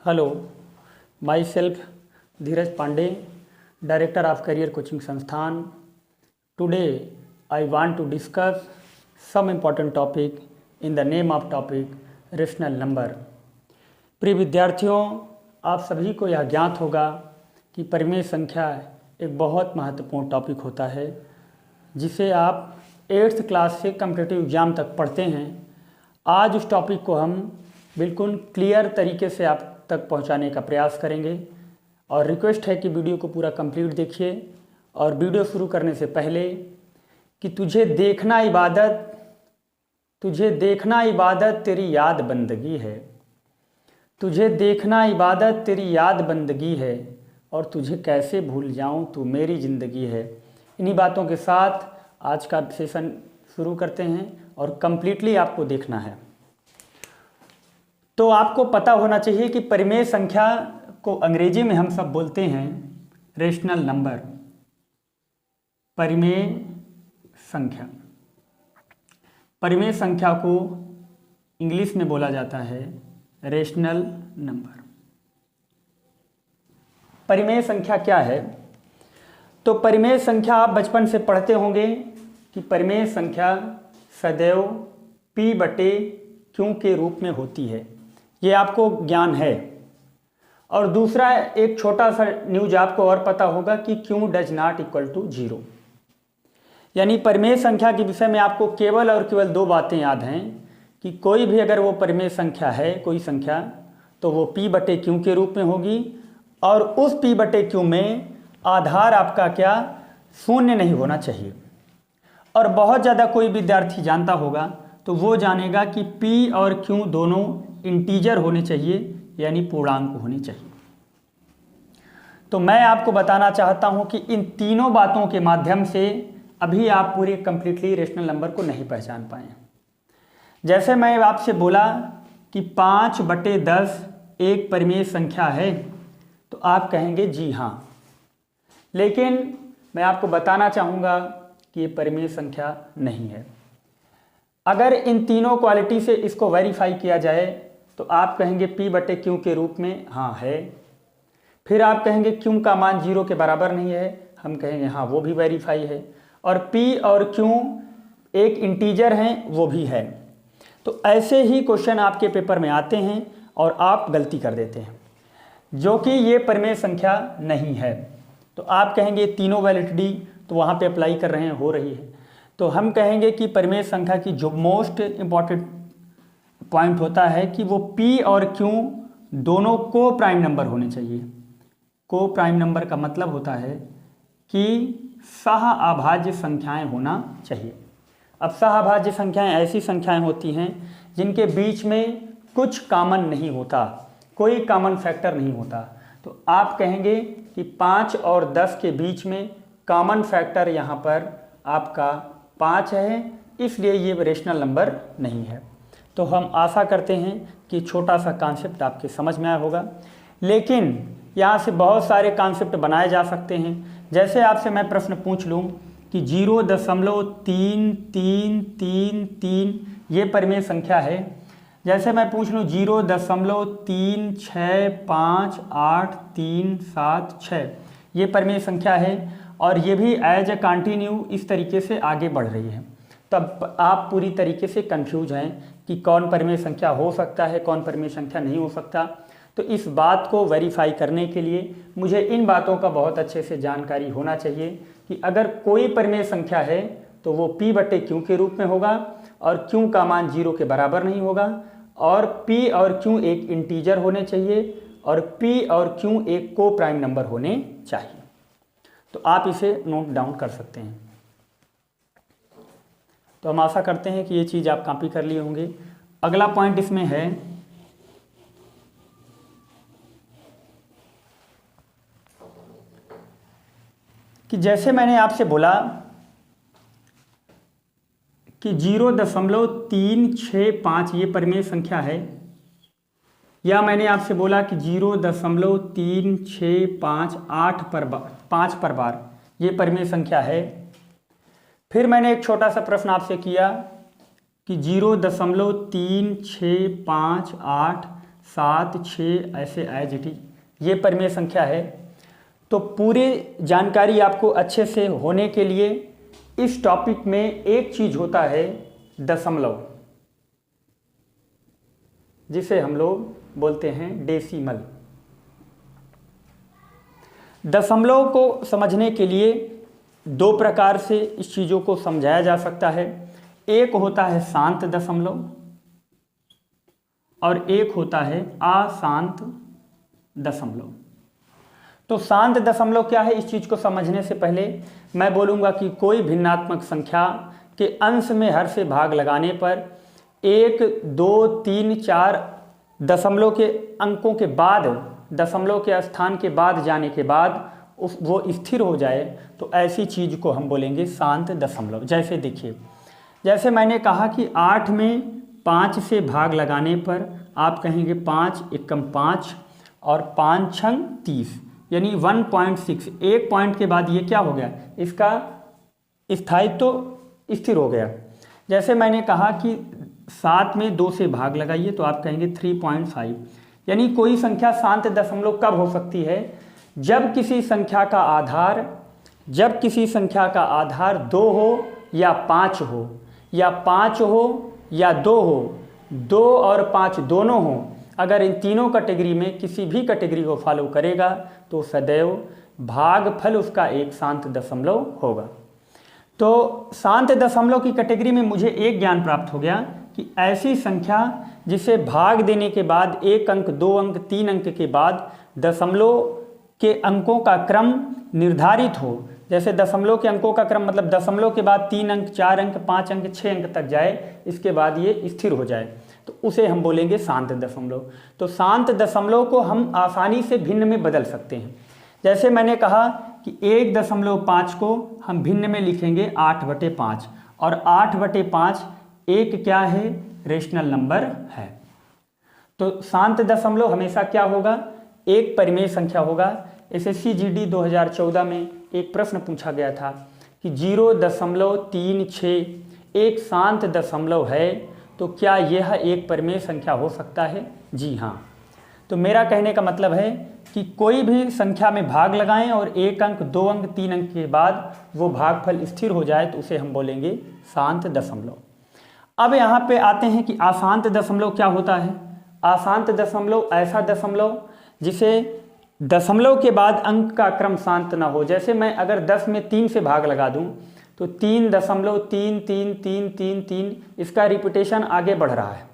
Hello, myself Dheeraj Pandey, director of career coaching संस्थान। Today I want to discuss some important topic in the name of topic rational number. प्रिय विद्यार्थियों, आप सभी को यह ज्ञात होगा कि परिमेय संख्या एक बहुत महत्वपूर्ण टॉपिक होता है जिसे आप 8th क्लास से कॉम्पिटिटिव एग्ज़ाम तक पढ़ते हैं। आज उस टॉपिक को हम बिल्कुल क्लियर तरीके से आप तक पहुंचाने का प्रयास करेंगे और रिक्वेस्ट है कि वीडियो को पूरा कंप्लीट देखिए। और वीडियो शुरू करने से पहले कि तुझे देखना इबादत तेरी याद बंदगी है, तुझे देखना इबादत तेरी याद बंदगी है, और तुझे कैसे भूल जाऊं तू मेरी ज़िंदगी है। इन्हीं बातों के साथ आज का सेशन शुरू करते हैं और कंप्लीटली आपको देखना है। तो आपको पता होना चाहिए कि परिमेय संख्या को अंग्रेजी में हम सब बोलते हैं रेशनल नंबर। परिमेय संख्या को इंग्लिश में बोला जाता है रेशनल नंबर। परिमेय संख्या क्या है? तो परिमेय संख्या आप बचपन से पढ़ते होंगे कि परिमेय संख्या सदैव P/Q के रूप में होती है, ये आपको ज्ञान है। और दूसरा एक छोटा सा न्यूज आपको और पता होगा कि Q does not equal to 0। यानी परिमेय संख्या के विषय में आपको केवल और केवल दो बातें याद हैं कि कोई भी अगर वो परिमेय संख्या है, कोई संख्या, तो वो P/Q के रूप में होगी, और उस P/Q में आधार आपका क्या, शून्य नहीं होना चाहिए। और बहुत ज़्यादा कोई विद्यार्थी जानता होगा तो वो जानेगा कि P और Q दोनों इंटीजर होने चाहिए, यानी पूर्णांक होने चाहिए। तो मैं आपको बताना चाहता हूं कि इन तीनों बातों के माध्यम से अभी आप पूरे कंप्लीटली रेशनल नंबर को नहीं पहचान पाए। जैसे मैं आपसे बोला कि 5/10 एक परिमेय संख्या है, तो आप कहेंगे जी हाँ, लेकिन मैं आपको बताना चाहूँगा कि ये परिमेय संख्या नहीं है। अगर इन तीनों क्वालिटी से इसको वेरीफाई किया जाए तो आप कहेंगे P/Q के रूप में हाँ है। फिर आप कहेंगे Q का मान 0 के बराबर नहीं है, हम कहेंगे हाँ वो भी वेरीफाई है। और P और Q एक इंटीजर हैं, वो भी है। तो ऐसे ही क्वेश्चन आपके पेपर में आते हैं और आप गलती कर देते हैं, जो कि ये परिमेय संख्या नहीं है। तो आप कहेंगे तीनों वैलिडिटी तो वहाँ पे अप्लाई कर रहे हैं, हो रही है। तो हम कहेंगे कि परिमेय संख्या की जो मोस्ट इम्पॉर्टेंट पॉइंट होता है कि वो P और Q दोनों को प्राइम नंबर होने चाहिए। को प्राइम नंबर का मतलब होता है कि सह अभाज्य संख्याएं होना चाहिए। अब सह अभाज्य संख्याएं ऐसी संख्याएं होती हैं जिनके बीच में कुछ कॉमन नहीं होता, कोई कॉमन फैक्टर नहीं होता। तो आप कहेंगे कि 5 और 10 के बीच में कॉमन फैक्टर यहाँ पर आपका 5 है, इसलिए ये रेशनल नंबर नहीं है। तो हम आशा करते हैं कि छोटा सा कॉन्सेप्ट आपके समझ में आया होगा, लेकिन यहाँ से बहुत सारे कॉन्सेप्ट बनाए जा सकते हैं। जैसे आपसे मैं प्रश्न पूछ लूँ कि 0.3333 ये परिमेय संख्या है। जैसे मैं पूछ लूँ 0.365837 ये परिमेय संख्या है, और ये भी एज ए कंटिन्यू इस तरीके से आगे बढ़ रही है, तब आप पूरी तरीके से कंफ्यूज हैं कि कौन परिमेय संख्या हो सकता है, कौन परिमेय संख्या नहीं हो सकता। तो इस बात को वेरीफाई करने के लिए मुझे इन बातों का बहुत अच्छे से जानकारी होना चाहिए कि अगर कोई परिमेय संख्या है तो वो P/Q के रूप में होगा, और Q का मान 0 के बराबर नहीं होगा, और P और Q एक इंटीजर होने चाहिए, और P और Q एक को प्राइम नंबर होने चाहिए। तो आप इसे नोट डाउन कर सकते हैं। तो हम आशा करते हैं कि ये चीज़ आप कॉपी कर लिए होंगे। अगला पॉइंट इसमें है कि जैसे मैंने आपसे बोला कि 0.365 ये परिमेय संख्या है, या मैंने आपसे बोला कि 0.3658 5 पर बार ये परिमेय संख्या है। फिर मैंने एक छोटा सा प्रश्न आपसे किया कि 0.3658 7, 6 ऐसे एज इट इज, ये परिमेय संख्या है। तो पूरी जानकारी आपको अच्छे से होने के लिए इस टॉपिक में एक चीज होता है दशमलव, जिसे हम लोग बोलते हैं डेसिमल। दशमलव को समझने के लिए दो प्रकार से इस चीज़ों को समझाया जा सकता है। एक होता है शांत दशमलव और एक होता है अशांत दशमलव। तो शांत दशमलव क्या है, इस चीज़ को समझने से पहले मैं बोलूँगा कि कोई भिन्नात्मक संख्या के अंश में हर से भाग लगाने पर 1, 2, 3, 4 दशमलव के अंकों के बाद, दशमलव के स्थान के बाद जाने के बाद वो स्थिर हो जाए, तो ऐसी चीज़ को हम बोलेंगे शांत दशमलव। जैसे देखिए, जैसे मैंने कहा कि 8 में 5 से भाग लगाने पर आप कहेंगे 5 एकम 5 और 5 छंग 30, यानी 1.6। एक पॉइंट के बाद ये क्या हो गया, इसका स्थायित्व तो स्थिर हो गया। जैसे मैंने कहा कि 7 में 2 से भाग लगाइए तो आप कहेंगे 3.5, यानी कोई संख्या शांत दशमलव कब हो सकती है, जब किसी संख्या का आधार 2 हो या 5 हो, या 5 हो या 2 हो, 2 और 5 दोनों हो। अगर इन तीनों कैटेगरी में किसी भी कैटेगरी को फॉलो करेगा तो सदैव भागफल उसका एक शांत दशमलव होगा। तो शांत दशमलव की कैटेगरी में मुझे एक ज्ञान प्राप्त हो गया कि ऐसी संख्या जिसे भाग देने के बाद 1 अंक, 2 अंक, 3 अंक के बाद दशमलव के अंकों का क्रम निर्धारित हो। जैसे दशमलव के अंकों का क्रम मतलब दशमलव के बाद 3 अंक, 4 अंक, 5 अंक, 6 अंक तक जाए, इसके बाद ये स्थिर हो जाए, तो उसे हम बोलेंगे शांत दशमलव। तो शांत दशमलव को हम आसानी से भिन्न में बदल सकते हैं। जैसे मैंने कहा कि 1.5 को हम भिन्न में लिखेंगे 8/5, और 8/5 एक क्या है, रेशनल नंबर है। तो शांत दशमलव हमेशा क्या होगा, एक परिमेय संख्या होगा। एसएससी जीडी 2014 में एक प्रश्न पूछा गया था कि 0.36 एक शांत दशमलव है, तो क्या यह एक परिमेय संख्या हो सकता है? जी हाँ। तो मेरा कहने का मतलब है कि कोई भी संख्या में भाग लगाएं और 1 अंक, 2 अंक, 3 अंक के बाद वो भागफल स्थिर हो जाए, तो उसे हम बोलेंगे शांत दशमलव। अब यहाँ पे आते हैं कि अशांत दशमलव क्या होता है। अशांत दशमलव ऐसा दशमलव जिसे दशमलव के बाद अंक का क्रम शांत ना हो। जैसे मैं अगर 10 में 3 से भाग लगा दूं तो 3.33333, इसका रिपीटेशन आगे बढ़ रहा है।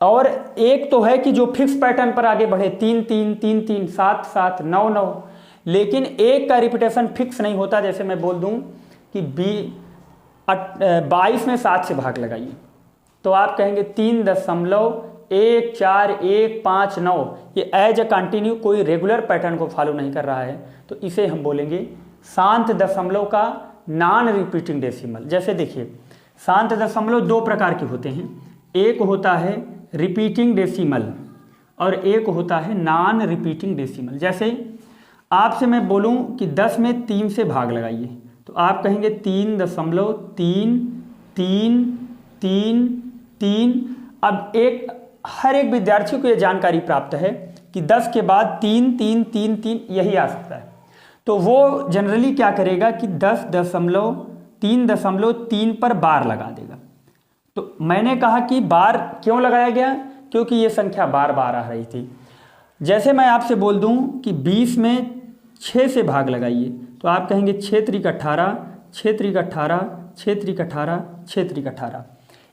और एक तो है कि जो फिक्स पैटर्न पर आगे बढ़े 3-3-3-3, 7-7, 9-9, लेकिन एक का रिपीटेशन फिक्स नहीं होता। जैसे मैं बोल दूं कि 22 में 7 से भाग लगाइए, तो आप कहेंगे 3.1415 ये एज अ कंटिन्यू कोई रेगुलर पैटर्न को फॉलो नहीं कर रहा है, तो इसे हम बोलेंगे शांत दशमलव का नॉन रिपीटिंग डेसिमल। जैसे देखिए, शांत दशमलव दो प्रकार के होते हैं, एक होता है रिपीटिंग डेसिमल और एक होता है नॉन रिपीटिंग डेसिमल। जैसे आपसे मैं बोलूं कि 10 में 3 से भाग लगाइए, तो आप कहेंगे 3.33333। अब हर एक विद्यार्थी को यह जानकारी प्राप्त है कि 10 के बाद 3-3-3-3 यही आ सकता है, तो वो जनरली क्या करेगा कि 10.3.3 पर बार लगा देगा। तो मैंने कहा कि बार क्यों लगाया गया, क्योंकि ये संख्या बार बार आ रही थी। जैसे मैं आपसे बोल दूं कि 20 में 6 से भाग लगाइए, तो आप कहेंगे 6×18, 6×18, 6×18, 6×18।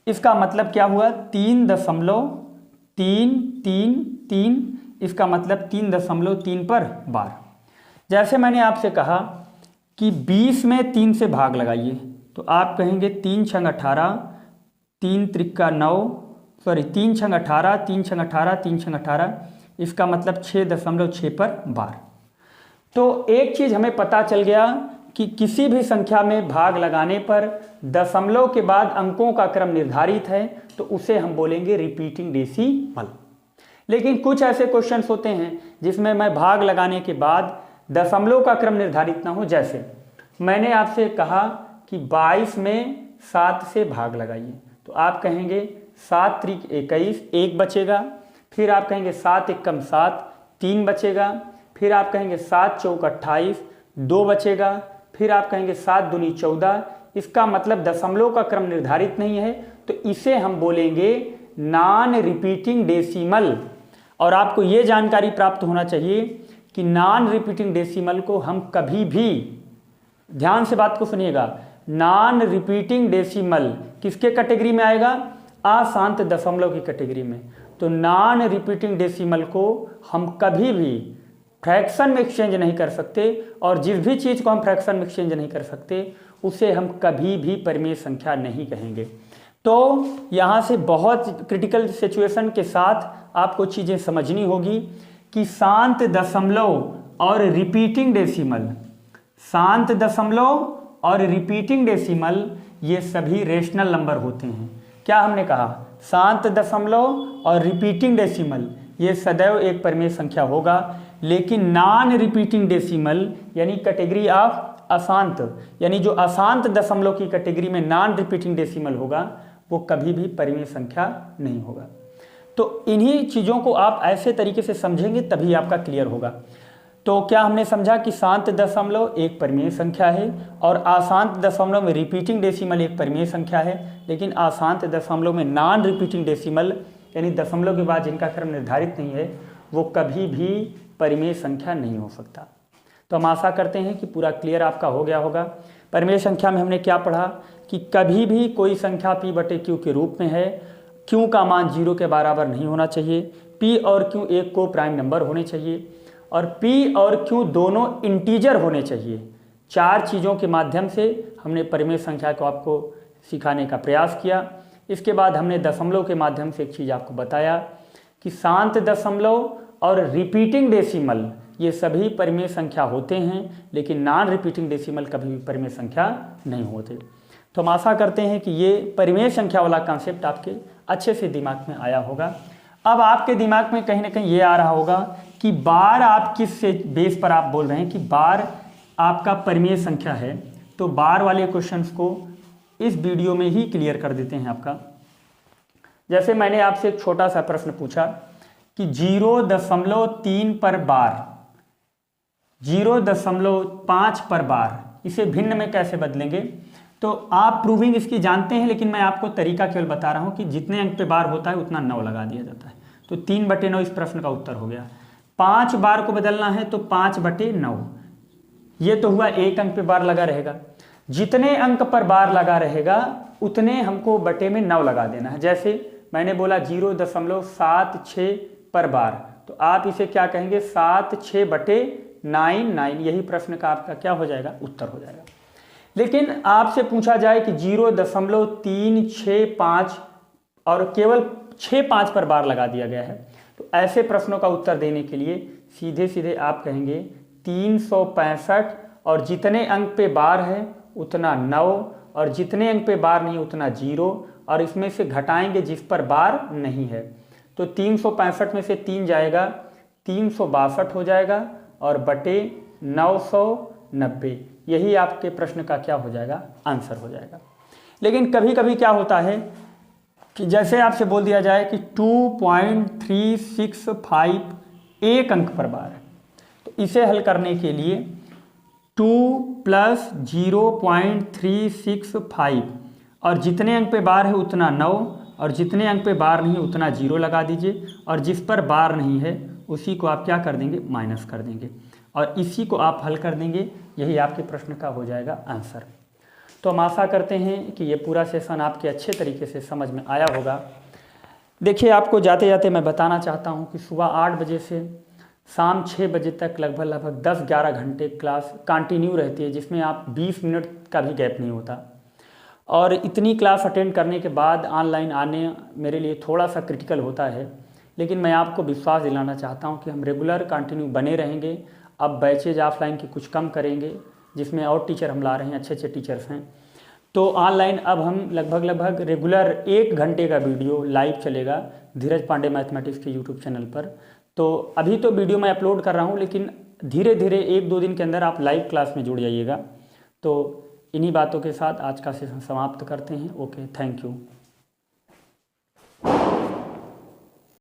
इसका मतलब क्या हुआ, 3.333, इसका मतलब 3.3 पर बार। जैसे मैंने आपसे कहा कि 20 में 3 से भाग लगाइए, तो आप कहेंगे 3×18, 3×9, 3×18, 3×18, 3×18, इसका मतलब 6.6 पर बार। तो एक चीज़ हमें पता चल गया कि किसी भी संख्या में भाग लगाने पर दशमलव के बाद अंकों का क्रम निर्धारित है, तो उसे हम बोलेंगे रिपीटिंग डेसिमल। लेकिन कुछ ऐसे क्वेश्चंस होते हैं जिसमें मैं भाग लगाने के बाद दशमलव का क्रम निर्धारित ना हो। जैसे मैंने आपसे कहा कि 22 में 7 से भाग लगाइए, तो आप कहेंगे 7×3 = 21, 1 बचेगा, फिर आप कहेंगे 7 एकम 7, 3 बचेगा। फिर आप कहेंगे 7 चौक 28, 2 बचेगा। फिर आप कहेंगे 7 दूनी 14। इसका मतलब दशमलव का क्रम निर्धारित नहीं है, तो इसे हम बोलेंगे नॉन रिपीटिंग डेसिमल। और आपको ये जानकारी प्राप्त होना चाहिए कि नॉन रिपीटिंग डेसिमल को हम कभी भी, ध्यान से बात को सुनिएगा, नॉन रिपीटिंग डेसिमल किसके कैटेगरी में आएगा? अशांत दशमलव की कैटेगरी में। तो नॉन रिपीटिंग डेसिमल को हम कभी भी फ्रैक्शन में एक्सचेंज नहीं कर सकते, और जिस भी चीज़ को हम फ्रैक्शन में एक्सचेंज नहीं कर सकते उसे हम कभी भी परिमेय संख्या नहीं कहेंगे। तो यहाँ से बहुत क्रिटिकल सिचुएशन के साथ आपको चीज़ें समझनी होगी कि शांत दशमलव और रिपीटिंग डेसिमल, शांत दशमलव और रिपीटिंग डेसिमल ये सभी रेशनल नंबर होते हैं। क्या हमने कहा? शांत दशमलव और रिपीटिंग डेसिमल ये सदैव एक परिमेय संख्या होगा, लेकिन नॉन रिपीटिंग डेसिमल यानी कैटेगरी ऑफ अशांत, यानी जो अशांत दशमलव की कैटेगरी में नॉन रिपीटिंग डेसिमल होगा वो कभी भी परिमेय संख्या नहीं होगा। तो इन्हीं चीज़ों को आप ऐसे तरीके से समझेंगे तभी आपका क्लियर होगा। तो क्या हमने समझा कि शांत दशमलव एक परिमेय संख्या है और अशांत दशमलव में रिपीटिंग डेसिमल एक परिमेय संख्या है, लेकिन अशांत दशमलव में नॉन रिपीटिंग डेसिमल यानी दशमलव के बाद जिनका क्रम निर्धारित नहीं है वो कभी भी परिमेय संख्या नहीं हो सकता। तो हम आशा करते हैं कि पूरा क्लियर आपका हो गया होगा। परिमेय संख्या में हमने क्या पढ़ा कि कभी भी कोई संख्या p/q के रूप में है, q का मान 0 के बराबर नहीं होना चाहिए, p और q एक को प्राइम नंबर होने चाहिए, और p और q दोनों इंटीजर होने चाहिए। 4 चीज़ों के माध्यम से हमने परिमेय संख्या को आपको सिखाने का प्रयास किया। इसके बाद हमने दशमलव के माध्यम से एक चीज़ आपको बताया कि शांत दशमलव और रिपीटिंग डेसिमल ये सभी परिमेय संख्या होते हैं, लेकिन नॉन रिपीटिंग डेसिमल कभी भी परिमेय संख्या नहीं होते। तो हम आशा करते हैं कि ये परिमेय संख्या वाला कॉन्सेप्ट आपके अच्छे से दिमाग में आया होगा। अब आपके दिमाग में कहीं ना कहीं ये आ रहा होगा कि बार आप किस से बेस पर आप बोल रहे हैं कि बार आपका परिमेय संख्या है। तो बार वाले क्वेश्चंस को इस वीडियो में ही क्लियर कर देते हैं आपका। जैसे मैंने आपसे एक छोटा सा प्रश्न पूछा कि 0.3 पर बार, 0.5 पर बार, इसे भिन्न में कैसे बदलेंगे? तो आप प्रूविंग इसकी जानते हैं, लेकिन मैं आपको तरीका केवल बता रहा हूं कि जितने अंक पे बार होता है उतना 9 लगा दिया जाता है। तो 3/9 इस प्रश्न का उत्तर हो गया। 5 बार को बदलना है तो 5/9, ये तो हुआ एक अंक पे बार लगा रहेगा। जितने अंक पर बार लगा रहेगा उतने हमको बटे में 9 लगा देना है। जैसे मैंने बोला 0.76 पर बार, तो आप इसे क्या कहेंगे? 7/6/9, यही प्रश्न का आपका क्या हो जाएगा? उत्तर हो जाएगा। लेकिन आपसे पूछा जाए कि 0.365 और केवल 6-5 पर बार लगा दिया गया है, तो ऐसे प्रश्नों का उत्तर देने के लिए सीधे सीधे आप कहेंगे 365, और जितने अंक पे बार है उतना 9, और जितने अंक पे बार नहीं उतना 0, और इसमें से घटाएंगे जिस पर बार नहीं है। तो 365 में से 3 जाएगा, 362 हो जाएगा, और बटे 990, यही आपके प्रश्न का क्या हो जाएगा? आंसर हो जाएगा। लेकिन कभी कभी क्या होता है कि जैसे आपसे बोल दिया जाए कि 2.365 एक अंक पर बार है, तो इसे हल करने के लिए 2 + 0.365 और जितने अंक पे बार है उतना 9, और जितने अंक पे बार नहीं है उतना 0 लगा दीजिए, और जिस पर बार नहीं है उसी को आप क्या कर देंगे? माइनस कर देंगे, और इसी को आप हल कर देंगे। यही आपके प्रश्न का हो जाएगा आंसर। तो हम आशा करते हैं कि ये पूरा सेशन आपके अच्छे तरीके से समझ में आया होगा। देखिए, आपको जाते जाते मैं बताना चाहता हूँ कि सुबह 8 बजे से शाम 6 बजे तक लगभग 10-11 घंटे क्लास कंटिन्यू रहती है, जिसमें आप 20 मिनट का भी गैप नहीं होता। और इतनी क्लास अटेंड करने के बाद ऑनलाइन आने मेरे लिए थोड़ा सा क्रिटिकल होता है, लेकिन मैं आपको विश्वास दिलाना चाहता हूं कि हम रेगुलर कंटिन्यू बने रहेंगे। अब बैचेज ऑफलाइन की कुछ कम करेंगे, जिसमें और टीचर हम ला रहे हैं, अच्छे अच्छे टीचर्स हैं। तो ऑनलाइन अब हम लगभग रेगुलर 1 घंटे का वीडियो लाइव चलेगा धीरज पांडे मैथमेटिक्स के यूट्यूब चैनल पर। तो अभी तो वीडियो मैं अपलोड कर रहा हूँ, लेकिन धीरे धीरे 1-2 दिन के अंदर आप लाइव क्लास में जुड़ जाइएगा। तो इन्हीं बातों के साथ आज का सेशन समाप्त करते हैं। Okay, thank you.